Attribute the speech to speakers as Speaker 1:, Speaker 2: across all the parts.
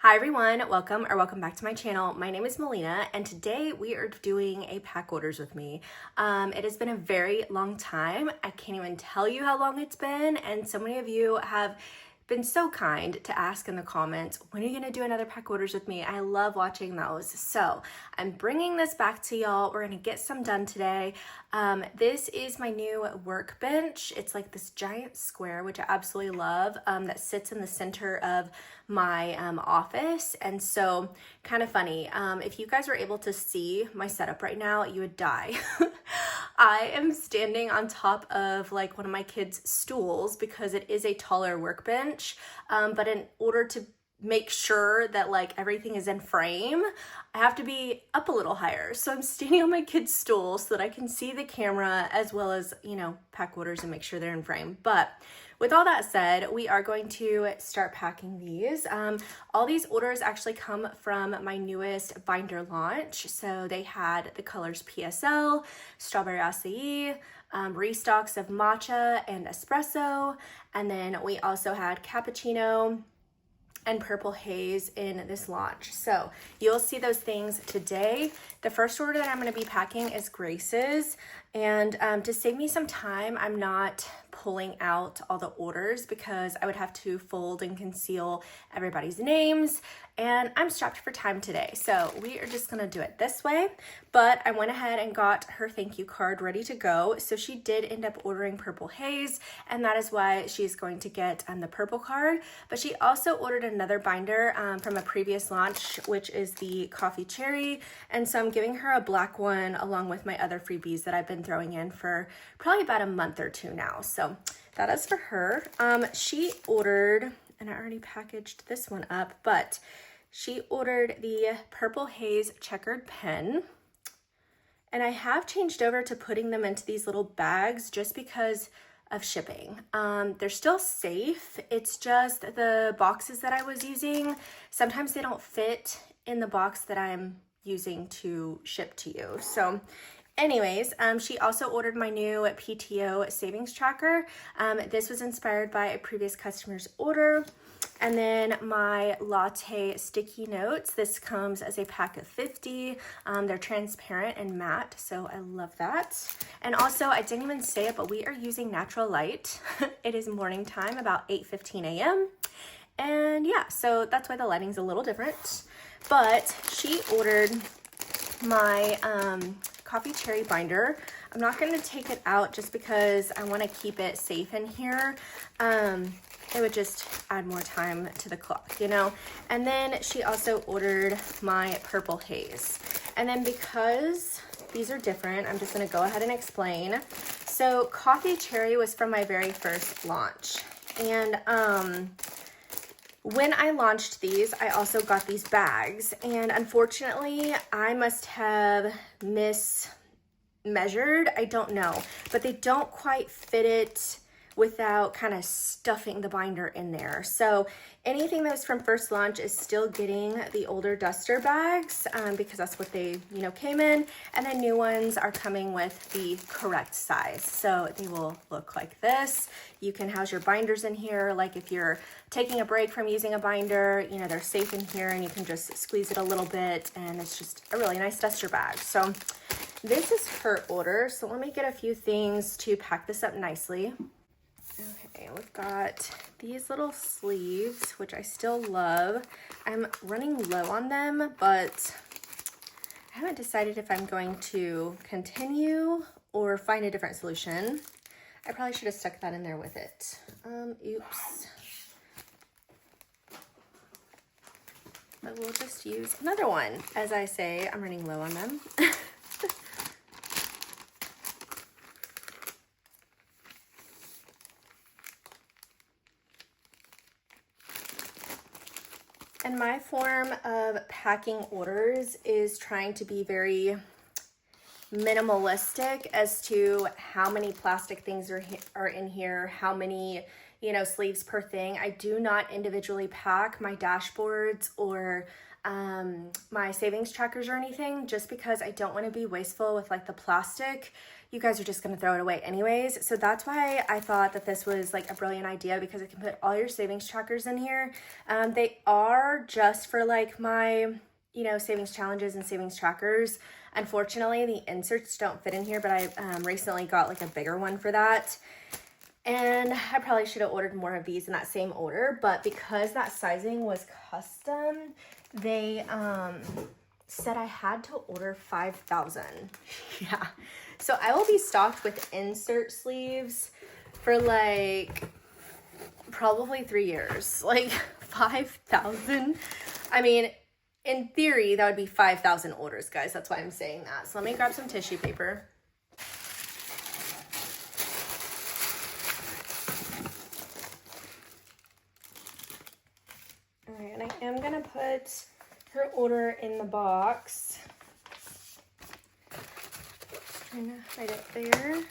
Speaker 1: Hi everyone, welcome back to my channel. My name is Melina and today we are doing a pack orders with me. It has been a very long time. I can't even tell you how long it's been, and so many of you have been so kind to ask in the comments, when are you gonna do another pack orders with me? I love watching those. So I'm bringing this back to y'all. We're gonna get some done today. This is my new workbench. It's like this giant square, which I absolutely love, that sits in the center of my office. And so kind of funny, if you guys were able to see my setup right now, you would die. I am standing on top of like one of my kids' stools because it is a taller workbench, but in order to make sure that like everything is in frame, I have to be up a little higher. So I'm standing on my kid's stool so that I can see the camera as well as, you know, pack orders and make sure they're in frame. But with all that said, we are going to start packing these. All these orders actually come from my newest binder launch. So they had the colors PSL, strawberry acai, restocks of matcha and espresso, and then we also had cappuccino and purple haze in this launch. So you'll see those things today. The first order that I'm gonna be packing is Grace's. And to save me some time, I'm not pulling out all the orders because I would have to fold and conceal everybody's names, and I'm strapped for time today. So we are just gonna do it this way, but I went ahead and got her thank you card ready to go. So she did end up ordering purple haze, and that is why she's going to get the purple card. But she also ordered another binder from a previous launch, which is the coffee cherry. And so I'm giving her a black one along with my other freebies that I've been throwing in for probably about a month or two now. So that is for her. She ordered, and I already packaged this one up, but she ordered the purple haze checkered pen. And I have changed over to putting them into these little bags just because of shipping. They're still safe. It's just the boxes that I was using, sometimes they don't fit in the box that I'm using to ship to you. So anyways, she also ordered my new PTO savings tracker. This was inspired by a previous customer's order. And then my latte sticky notes. This comes as a pack of 50. They're transparent and matte, so I love that. And also, I didn't even say it, but we are using natural light. It is morning time, about 8:15 a.m. And yeah, so that's why the lighting's a little different. But she ordered my coffee cherry binder. I'm not going to take it out just because I want to keep it safe in here. It would just add more time to the clock, you know. And then she also ordered my purple haze. And then because these are different, I'm just going to go ahead and explain. So coffee cherry was from my very first launch. And when I launched these, I also got these bags, and unfortunately, I must have mismeasured. I don't know, but they don't quite fit it without kind of stuffing the binder in there. So anything that was from first launch is still getting the older duster bags because that's what they, you know, came in. And then new ones are coming with the correct size. So they will look like this. You can house your binders in here. Like if you're taking a break from using a binder, you know, they're safe in here and you can just squeeze it a little bit and it's just a really nice duster bag. So this is her order. So let me get a few things to pack this up nicely. Okay, we've got these little sleeves, which I still love. I'm running low on them, but I haven't decided if I'm going to continue or find a different solution. I probably should have stuck that in there with it. Oops. But we'll just use another one. As I say, I'm running low on them. And my form of packing orders is trying to be very minimalistic as to how many plastic things are in here, how many, you know, sleeves per thing. I do not individually pack my dashboards or my savings trackers or anything, just because I don't want to be wasteful with like the plastic. You guys are just going to throw it away anyways. So that's why I thought that this was like a brilliant idea, because I can put all your savings trackers in here. They are just for like my, you know, savings challenges and savings trackers. Unfortunately, the inserts don't fit in here, but I recently got like a bigger one for that. And I probably should have ordered more of these in that same order, but because that sizing was custom, they said I had to order 5,000. Yeah. So I will be stocked with insert sleeves for like probably 3 years. Like 5,000. I mean, in theory, that would be 5,000 orders, guys. That's why I'm saying that. So let me grab some tissue paper. All right, and I am gonna put her order in the box. Just trying to hide it there.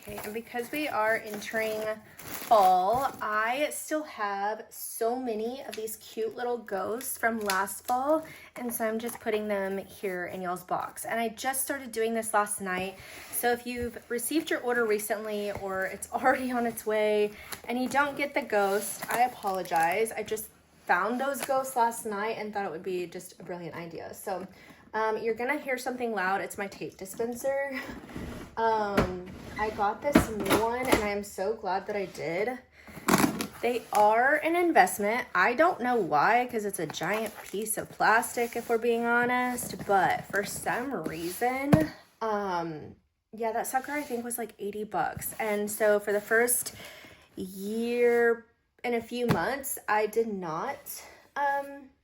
Speaker 1: Okay, and because we are entering fall, I still have so many of these cute little ghosts from last fall, and so I'm just putting them here in y'all's box. And I just started doing this last night, so if you've received your order recently or it's already on its way and you don't get the ghost, I apologize. I just found those ghosts last night and thought it would be just a brilliant idea. So you're gonna hear something loud. It's my tape dispenser. I got this new one and I am so glad that I did. They are an investment. I don't know why, because it's a giant piece of plastic if we're being honest, but for some reason, yeah, that sucker I think was like 80 bucks. And so for the first year and a few months, I did not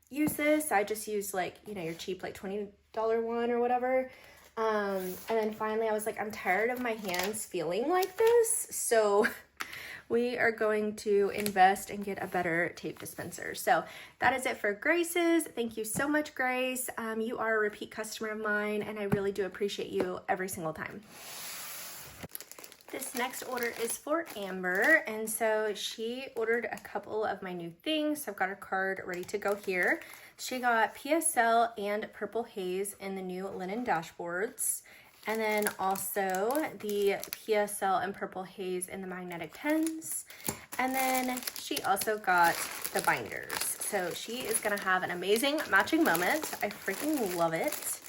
Speaker 1: use this. I just used like, you know, your cheap like $20 one or whatever. And then finally I was like, I'm tired of my hands feeling like this. So we are going to invest and get a better tape dispenser. So that is it for Grace's. Thank you so much, Grace. You are a repeat customer of mine and I really do appreciate you every single time. This next order is for Amber, and so she ordered a couple of my new things. So I've got her card ready to go here. She got PSL and Purple Haze in the new linen dashboards, and then also the PSL and Purple Haze in the magnetic pens, and then she also got the binders. So she is gonna have an amazing matching moment. I freaking love it.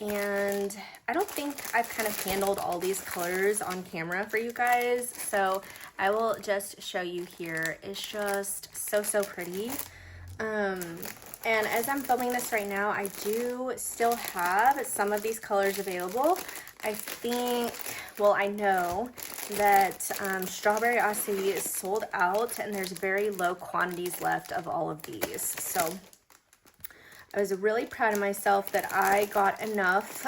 Speaker 1: And I don't think I've kind of handled all these colors on camera for you guys, so I will just show you here. It's just so, so pretty. And as I'm filming this right now, I do still have some of these colors available. I think, well, I know that Strawberry Acai is sold out and there's very low quantities left of all of these. So I was really proud of myself that I got enough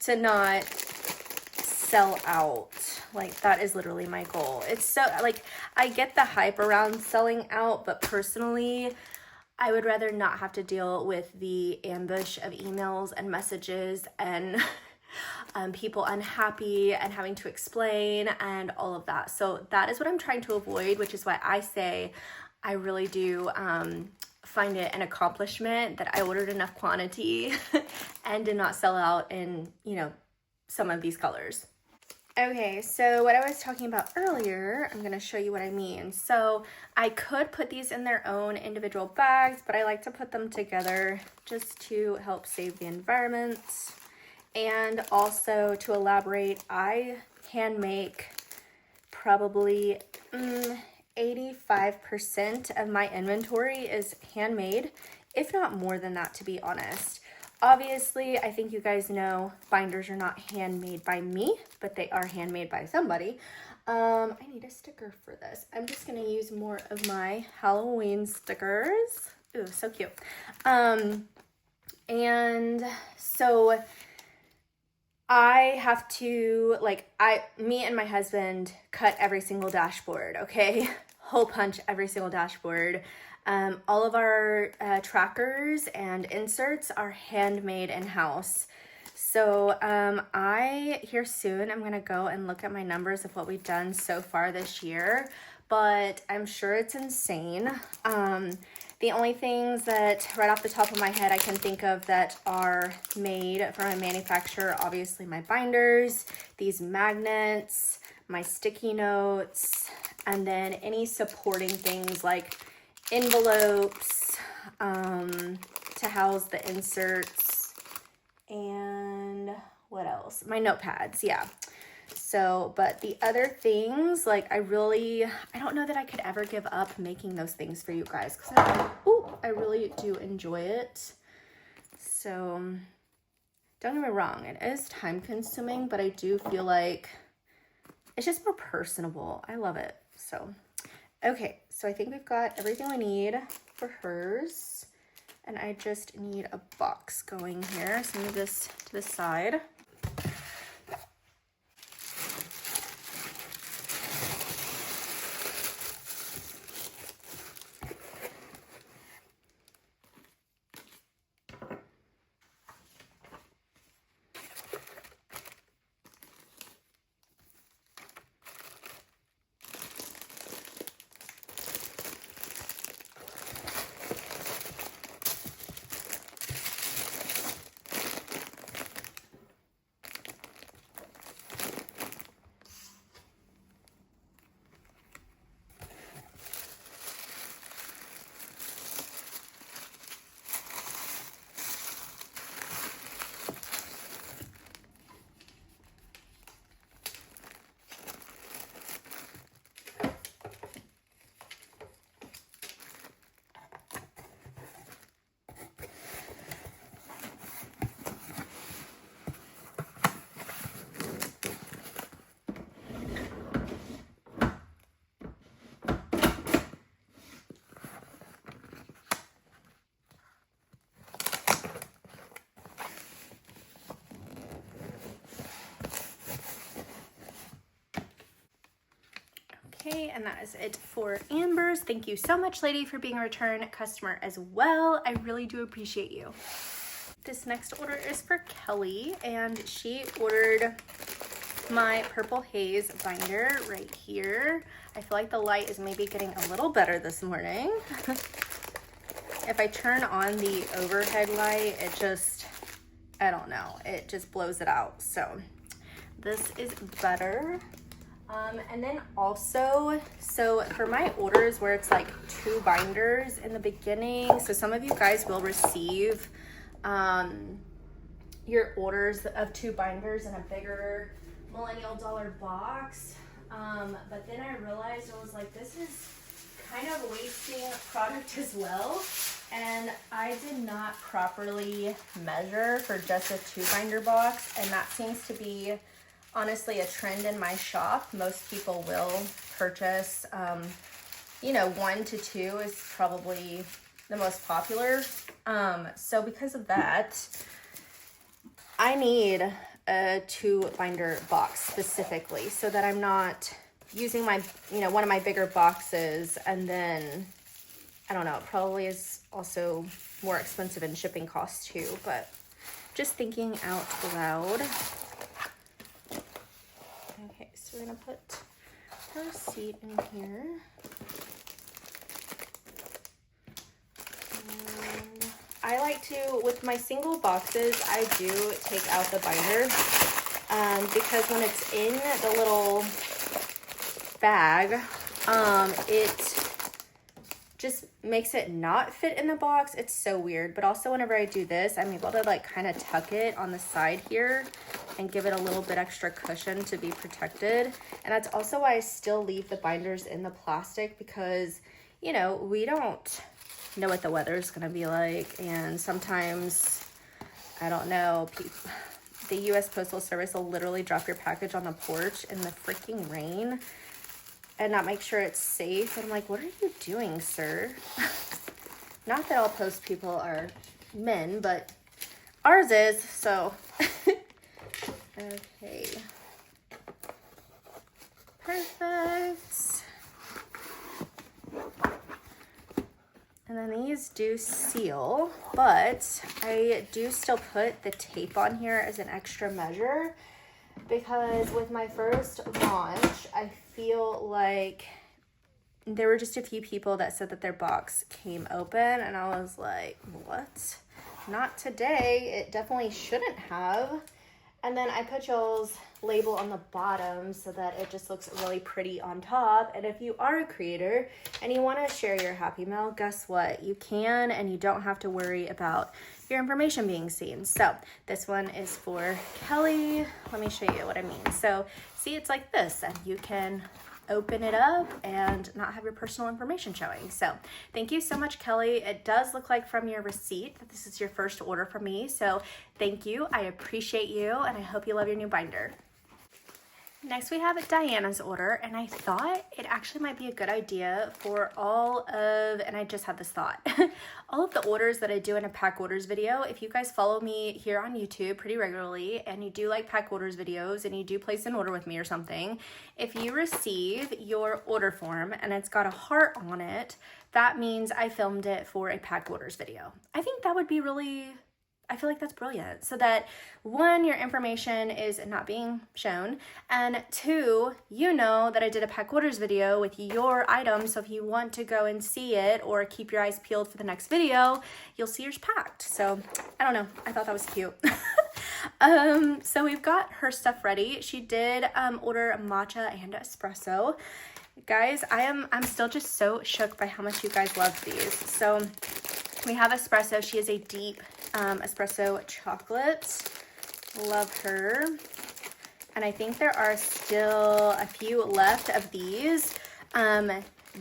Speaker 1: to not sell out. Like, that is literally my goal. It's so, like, I get the hype around selling out, but personally, I would rather not have to deal with the ambush of emails and messages and people unhappy and having to explain and all of that. So that is what I'm trying to avoid, which is why I say I really do find it an accomplishment that I ordered enough quantity and did not sell out in, you know, some of these colors. Okay, so what I was talking about earlier, I'm going to show you what I mean. So I could put these in their own individual bags, but I like to put them together just to help save the environment. And also to elaborate, I hand make probably 85% of my inventory is handmade, if not more than that, to be honest. Obviously, I think you guys know binders are not handmade by me, but they are handmade by somebody. I need a sticker for this. I'm just gonna use more of my Halloween stickers. Ooh, so cute. And so I have to, like, me and my husband cut every single dashboard, okay? Hole punch every single dashboard. All of our trackers and inserts are handmade in-house. So here soon, I'm gonna go and look at my numbers of what we've done so far this year, but I'm sure it's insane. The only things that right off the top of my head I can think of that are made from a manufacturer, obviously my binders, these magnets, my sticky notes, and then any supporting things like envelopes to house the inserts, and what else? My notepads, yeah. So, but the other things, like I don't know that I could ever give up making those things for you guys, because I really do enjoy it. So don't get me wrong, it is time consuming, but I do feel like it's just more personable. I love it. So, okay, so I think we've got everything we need for hers, and I just need a box going here. So move this to the side. Okay, and that is it for Amber's. Thank you so much, lady, for being a return customer as well. I really do appreciate you. This next order is for Kelly, and she ordered my Purple Haze binder right here. I feel like the light is maybe getting a little better this morning. If I turn on the overhead light, it just, I don't know, it just blows it out. So this is better. And then also, so for my orders where it's like 2 binders in the beginning, so some of you guys will receive your orders of 2 binders in a bigger Millennial Dollar box. But then I realized, I was like, this is kind of wasting product as well. And I did not properly measure for just a 2 binder box, and that seems to be honestly a trend in my shop. Most people will purchase, 1 to 2 is probably the most popular. So because of that, I need a 2 binder box specifically, so that I'm not using my, one of my bigger boxes, and then, I don't know, it probably is also more expensive in shipping costs too, but just thinking out loud. Okay, so we're gonna put her receipt in here. And I like to, with my single boxes, I do take out the binder because when it's in the little bag, it just makes it not fit in the box. It's so weird. But also whenever I do this, I'm able to like kind of tuck it on the side here and give it a little bit extra cushion to be protected. And that's also why I still leave the binders in the plastic, because we don't know what the weather is going to be like, and sometimes I don't know, the U.S. Postal Service will literally drop your package on the porch in the freaking rain and not make sure it's safe. And I'm like, what are you doing, sir? Not that all post people are men, but ours is, so. Okay. Perfect. And then these do seal, but I do still put the tape on here as an extra measure because with my first launch, I feel like there were just a few people that said that their box came open and I was like, what? Not today. It definitely shouldn't have. And then I put y'all's label on the bottom so that it just looks really pretty on top. And if you are a creator and you want to share your happy mail, guess what? You can, and you don't have to worry about your information being seen. So this one is for Kelly. Let me show you what I mean. So see, it's like this, and you can open it up and not have your personal information showing. So thank you so much, Kelly. It does look like from your receipt that this is your first order from me. So thank you. I appreciate you, and I hope you love your new binder. Next we have Diana's order, and I thought it actually might be a good idea for all of, and I just had this thought, all of the orders that I do in a pack orders video. If you guys follow me here on YouTube pretty regularly and you do like pack orders videos and you do place an order with me or something, if you receive your order form and it's got a heart on it, that means I filmed it for a pack orders video. I think that would be really, I feel like that's brilliant, so that one, your information is not being shown, and two, you know that I did a pack orders video with your item, so if you want to go and see it or keep your eyes peeled for the next video, you'll see yours packed. So I don't know, I thought that was cute. So we've got her stuff ready. She did order matcha and espresso. Guys, I'm still just so shook by how much you guys love these. So we have espresso. She is a deep espresso chocolate. Love her. And I think there are still a few left of these.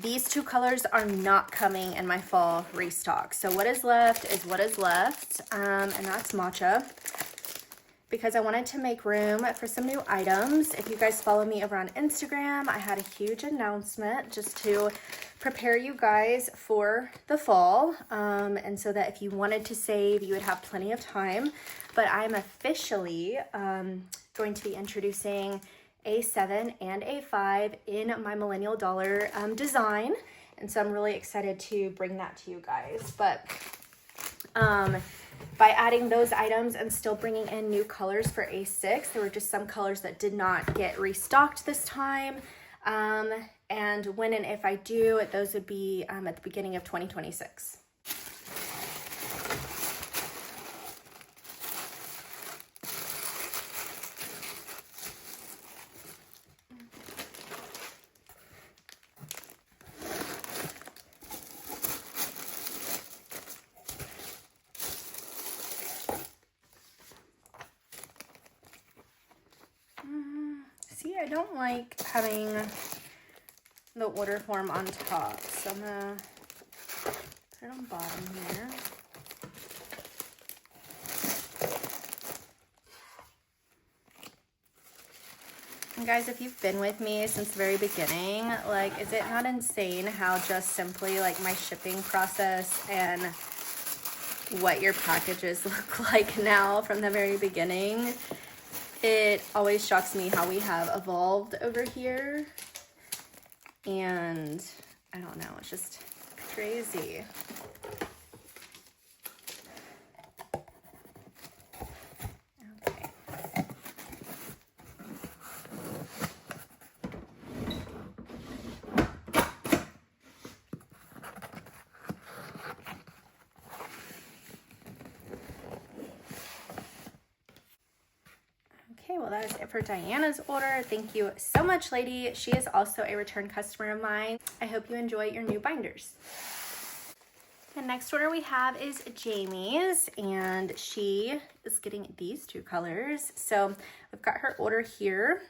Speaker 1: These two colors are not coming in my fall restock. So what is left is what is left, and that's matcha, because I wanted to make room for some new items. If you guys follow me over on Instagram, I had a huge announcement just to prepare you guys for the fall, and so that if you wanted to save, you would have plenty of time. But I'm officially going to be introducing A7 and A5 in my Millennial Dollar design, and so I'm really excited to bring that to you guys. But by adding those items and still bringing in new colors for A6, there were just some colors that did not get restocked this time. And when and if I do, those would be at the beginning of 2026. See, I don't like having the order form on top, so I'm gonna put it on bottom here. And guys, if you've been with me since the very beginning, like, is it not insane how just simply like my shipping process and what your packages look like now from the very beginning? It always shocks me how we have evolved over here. And I don't know, it's just crazy. Okay. Okay, well, that is it for Diana's order. Thank you so much, lady. She is also a return customer of mine. I hope you enjoy your new binders. The next order we have is Jamie's, and she is getting these two colors. So we've got her order here,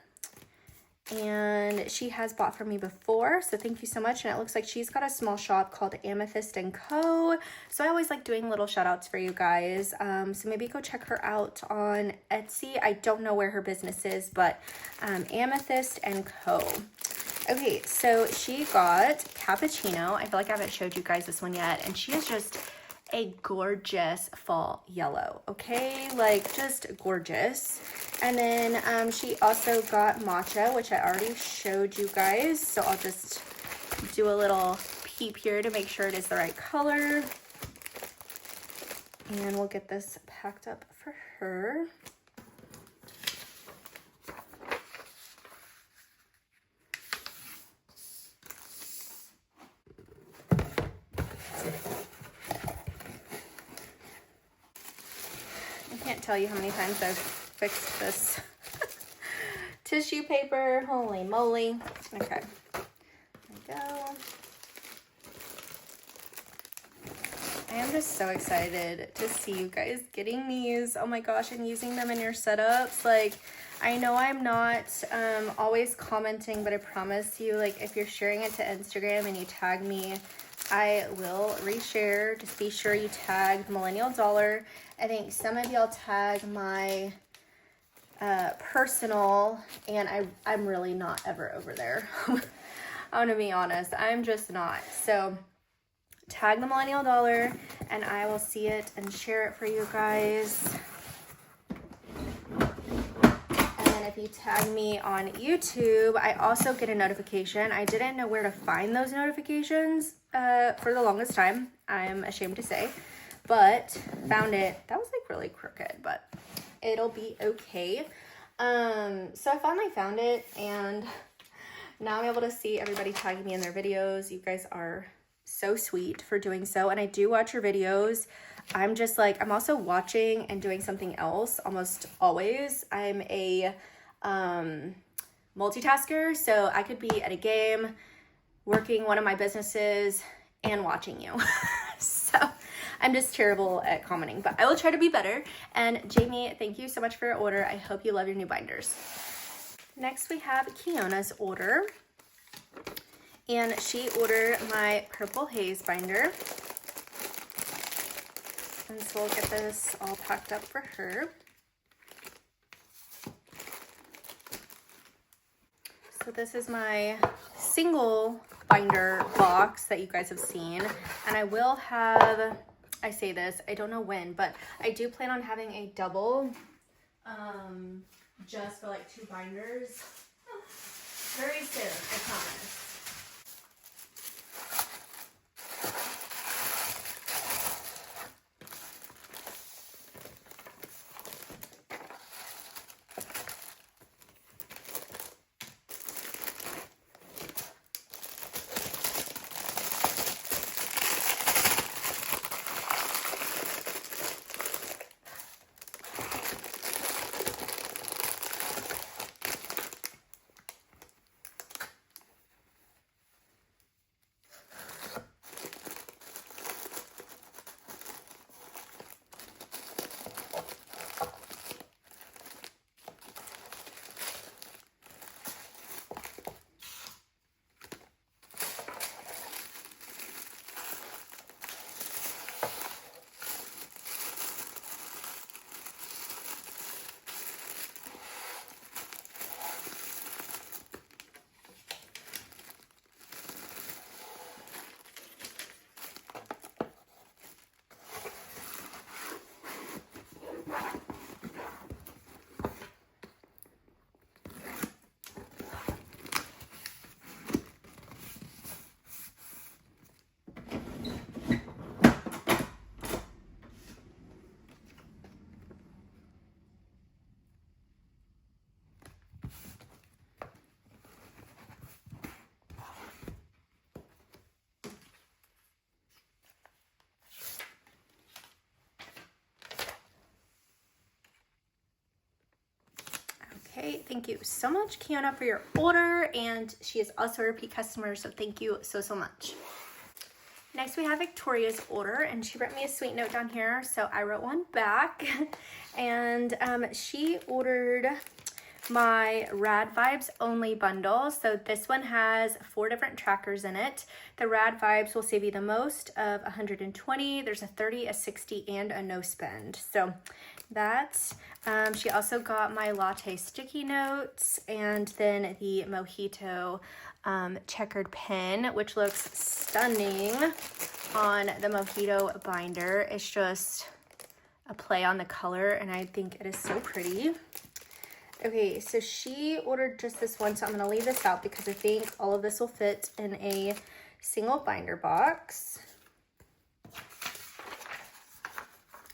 Speaker 1: and she has bought from me before, so thank you so much. And it looks like she's got a small shop called Amethyst & Co. So I always like doing little shout outs for you guys. So maybe go check her out on Etsy. I don't know where her business is, but Amethyst & Co. Okay, so she got Cappuccino. I feel like I haven't showed you guys this one yet, and she is just a gorgeous fall yellow, okay? Like, just gorgeous. And then she also got Matcha, which I already showed you guys, so I'll just do a little peep here to make sure it is the right color. And we'll get this packed up for her. I can't tell you how many times I've fixed this tissue paper. Holy moly. Okay, there we go. I am just so excited to see you guys getting these. Oh my gosh, and using them in your setups. Like, I know I'm not always commenting, but I promise you, like, if you're sharing it to Instagram and you tag me, I will reshare. Just be sure you tag Millennial Dollar. I think some of y'all tag my personal, and I'm really not ever over there. I'm gonna be honest, I'm just not. So tag the Millennial Dollar and I will see it and share it for you guys. And then if you tag me on YouTube, I also get a notification. I didn't know where to find those notifications for the longest time, I'm ashamed to say, but found it. That was like really crooked, but it'll be okay. So I finally found it, and now I'm able to see everybody tagging me in their videos. You guys are so sweet for doing so, and I do watch your videos. I'm just like, I'm also watching and doing something else almost always. I'm a multitasker, so I could be at a game, working one of my businesses, and watching you. So I'm just terrible at commenting, but I will try to be better. And Jamie, thank you so much for your order. I hope you love your new binders. Next we have Kiana's order, and she ordered my Purple Haze binder. And so we'll get this all packed up for her. So this is my single binder box that you guys have seen, and I will have, I say this, I don't know when, but I do plan on having a double just for like 2 binders very soon, I promise. Okay, thank you so much, Kiana, for your order, and she is also a repeat customer, so thank you so much. Next, we have Victoria's order, and she wrote me a sweet note down here, so I wrote one back. And she ordered my Rad Vibes Only bundle. So this one has 4 different trackers in it. The Rad Vibes will save you the most of 120. There's a 30, a 60, and a no spend. So that's, she also got my latte sticky notes and then the mojito checkered pen, which looks stunning on the mojito binder. It's just a play on the color and I think it is so pretty. Okay, so she ordered just this one, so I'm gonna leave this out because I think all of this will fit in a single binder box.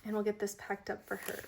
Speaker 1: And we'll get this packed up for her.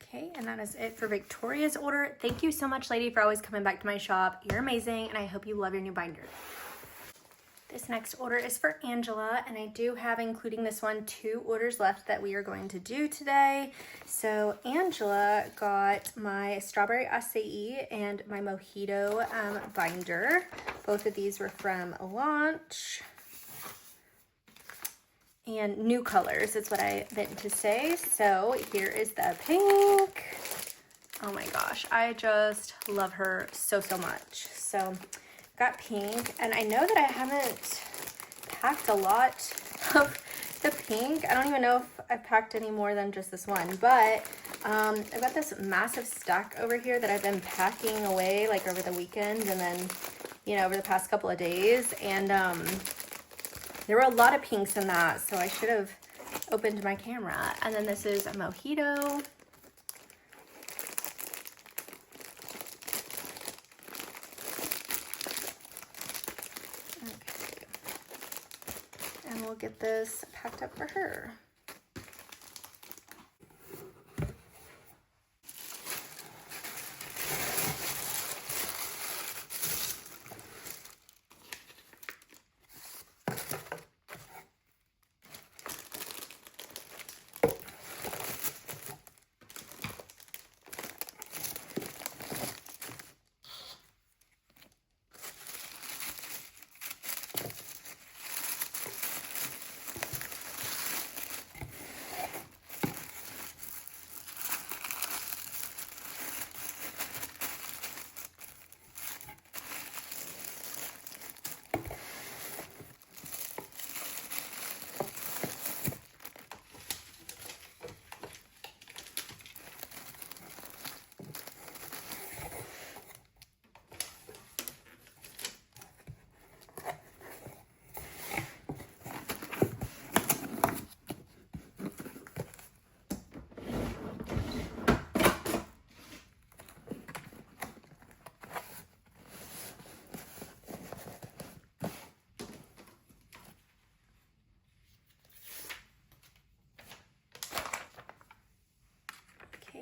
Speaker 1: Okay, and that is it for Victoria's order. Thank you so much, lady, for always coming back to my shop. You're amazing, and I hope you love your new binder. This next order is for Angela, and I do have, including this one, 2 orders left that we are going to do today. So Angela got my strawberry acai and my mojito binder. Both of these were from launch. And new colors is what I meant to say. So here is the pink. Oh my gosh, I just love her so, so much. So got pink, and I know that I haven't packed a lot of the pink. I don't even know if I've packed any more than just this one, but I've got this massive stack over here that I've been packing away like over the weekend and then, you know, over the past couple of days. And there were a lot of pinks in that, so I should have opened my camera. And then this is a mojito. Okay. And we'll get this packed up for her.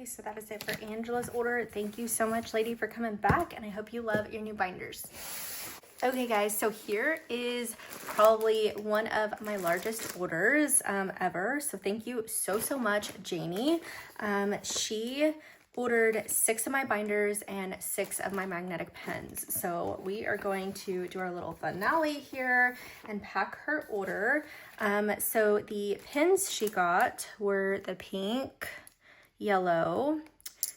Speaker 1: Okay, so that is it for Angela's order. Thank you so much, lady, for coming back, and I hope you love your new binders. Okay guys, so here is probably one of my largest orders ever. So thank you so much, Janie. She ordered 6 of my binders and 6 of my magnetic pens. So we are going to do our little finale here and pack her order. So the pens she got were the pink, yellow.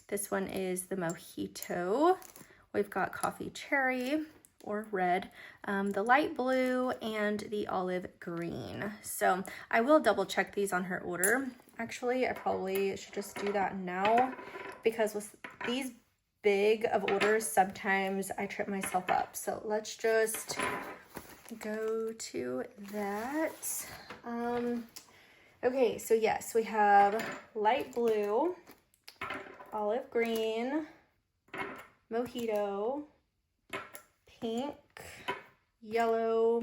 Speaker 1: This one is the mojito. We've got coffee cherry or red, the light blue, and the olive green. So I will double check these on her order. Actually, I probably should just do that now, because with these big of orders, sometimes I trip myself up. So let's just go to that. Okay, so yes, we have light blue, olive green, mojito, pink, yellow,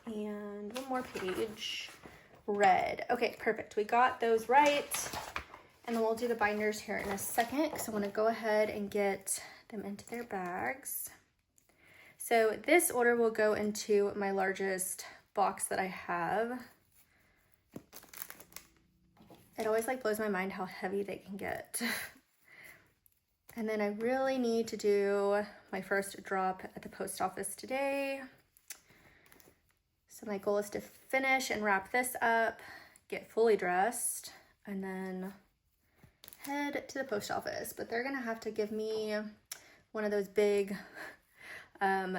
Speaker 1: and one more page, red. Okay, perfect. We got those right. And then we'll do the binders here in a second, because I want to go ahead and get them into their bags. So this order will go into my largest box that I have. It always like blows my mind how heavy they can get. And then I really need to do my first drop at the post office today. So my goal is to finish and wrap this up, get fully dressed, and then head to the post office. But they're gonna have to give me one of those big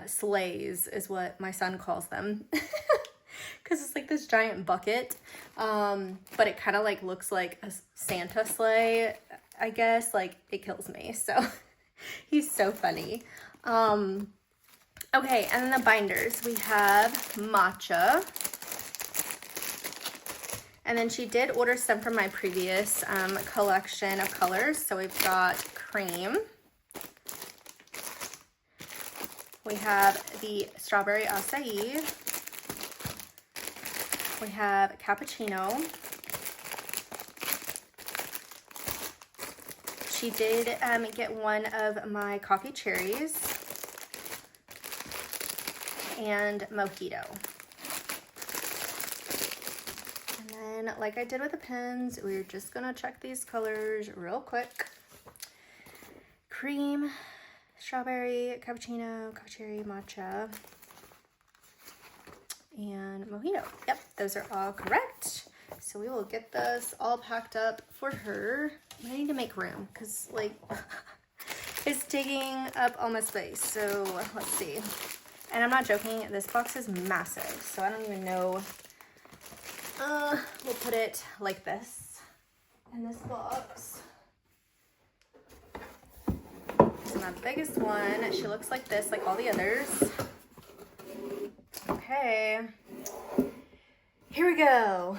Speaker 1: sleighs, is what my son calls them. Because it's like this giant bucket, but it kind of like looks like a Santa sleigh, I guess. Like, it kills me. So he's so funny. Okay, and then the binders, we have matcha. And then she did order some from my previous collection of colors. So we've got cream. We have the strawberry acai. We have cappuccino. She did get one of my coffee cherries and mojito. And then, like I did with the pens, we're just gonna check these colors real quick. Cream, strawberry, cappuccino, coffee cherry, matcha, and mojito. Yep, those are all correct. So we will get this all packed up for her. I need to make room because, like, it's taking up all my space. So let's see. And I'm not joking, this box is massive, so I don't even know. We'll put it like this in this box. So my biggest one, she looks like this, like all the others. Okay, here we go.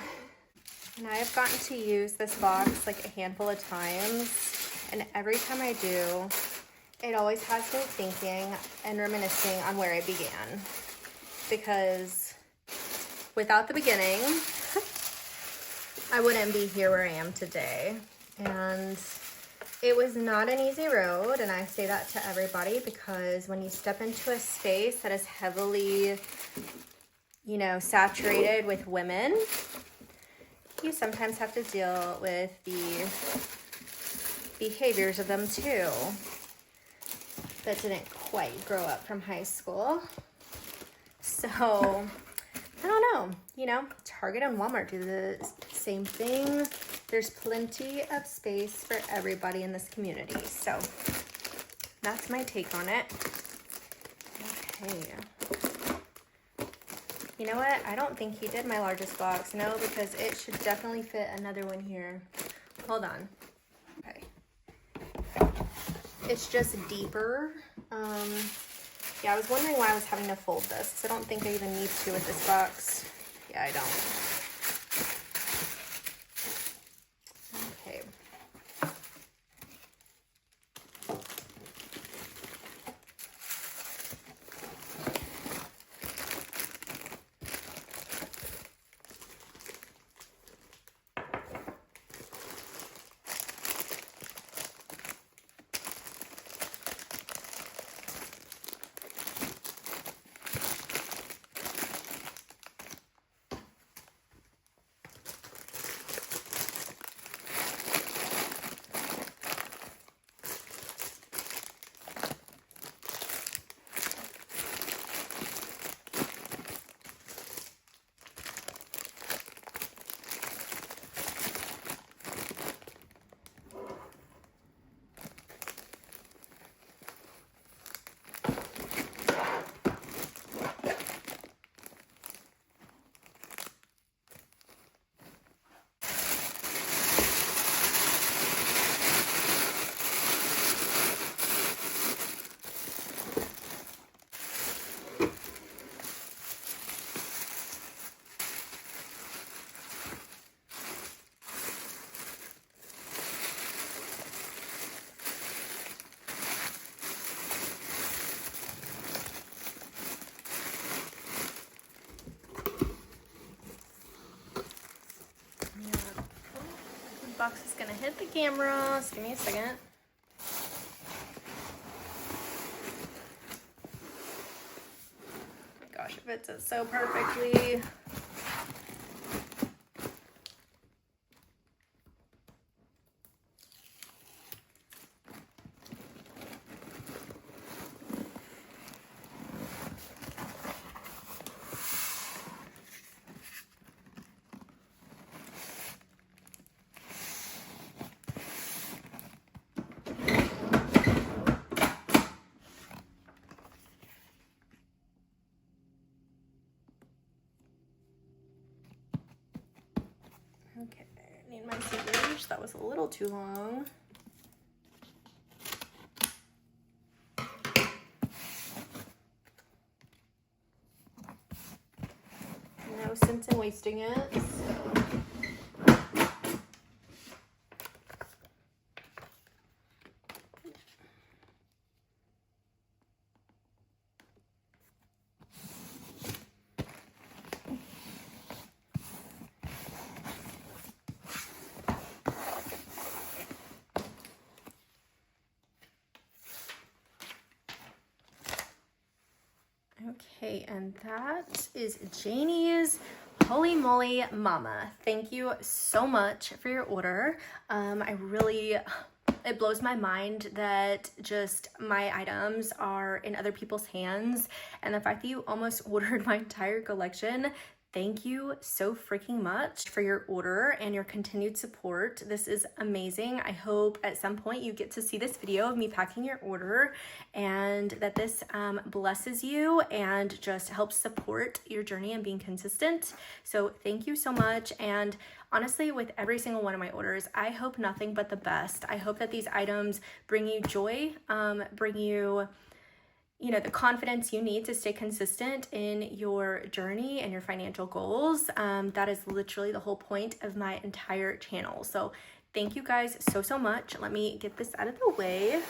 Speaker 1: And I have gotten to use this box like a handful of times, and every time I do, it always has me thinking and reminiscing on where I began. Because without the beginning, I wouldn't be here where I am today. And it was not an easy road, and I say that to everybody, because when you step into a space that is heavily, you know, saturated with women, you sometimes have to deal with the behaviors of them too that didn't quite grow up from high school. So I don't know, you know, Target and Walmart do the same thing. There's plenty of space for everybody in this community. So that's my take on it. Okay. You know what? I don't think he did my largest box. No, because it should definitely fit another one here. Hold on. Okay. It's just deeper. Yeah, I was wondering why I was having to fold this, because I don't think I even need to with this box. Yeah, I don't. Okay. box is gonna hit the camera. Just give me a second. Oh my gosh, it fits it so perfectly. Okay, I need my scissors. That was a little too long. No sense in wasting it. So. Okay, and that is Janie's Holy Moly Mama. Thank you so much for your order. It blows my mind that just my items are in other people's hands, and the fact that you almost ordered my entire collection. Thank you so freaking much for your order and your continued support. This is amazing. I hope at some point you get to see this video of me packing your order, and that this blesses you and just helps support your journey and being consistent. So thank you so much. And honestly, with every single one of my orders, I hope nothing but the best. I hope that these items bring you joy, bring you the confidence you need to stay consistent in your journey and your financial goals. That is literally the whole point of my entire channel. So thank you guys so much. Let me get this out of the way.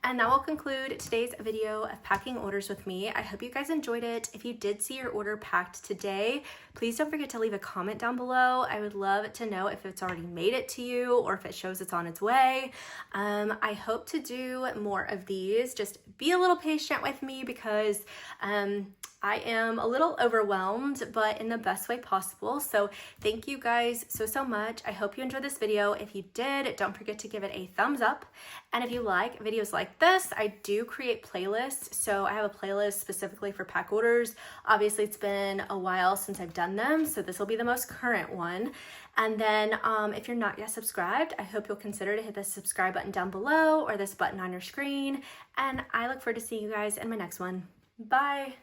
Speaker 1: And that will conclude today's video of packing orders with me. I hope you guys enjoyed it. If you did see your order packed today, please don't forget to leave a comment down below. I would love to know if it's already made it to you or if it shows it's on its way. I hope to do more of these. Just be a little patient with me because I am a little overwhelmed, but in the best way possible. So thank you guys so much. I hope you enjoyed this video. If you did, don't forget to give it a thumbs up. And if you like videos like this, I do create playlists. So I have a playlist specifically for pack orders. Obviously, it's been a while since I've done them, so this will be the most current one. And then if you're not yet subscribed, I hope you'll consider to hit the subscribe button down below or this button on your screen. And I look forward to seeing you guys in my next one. Bye.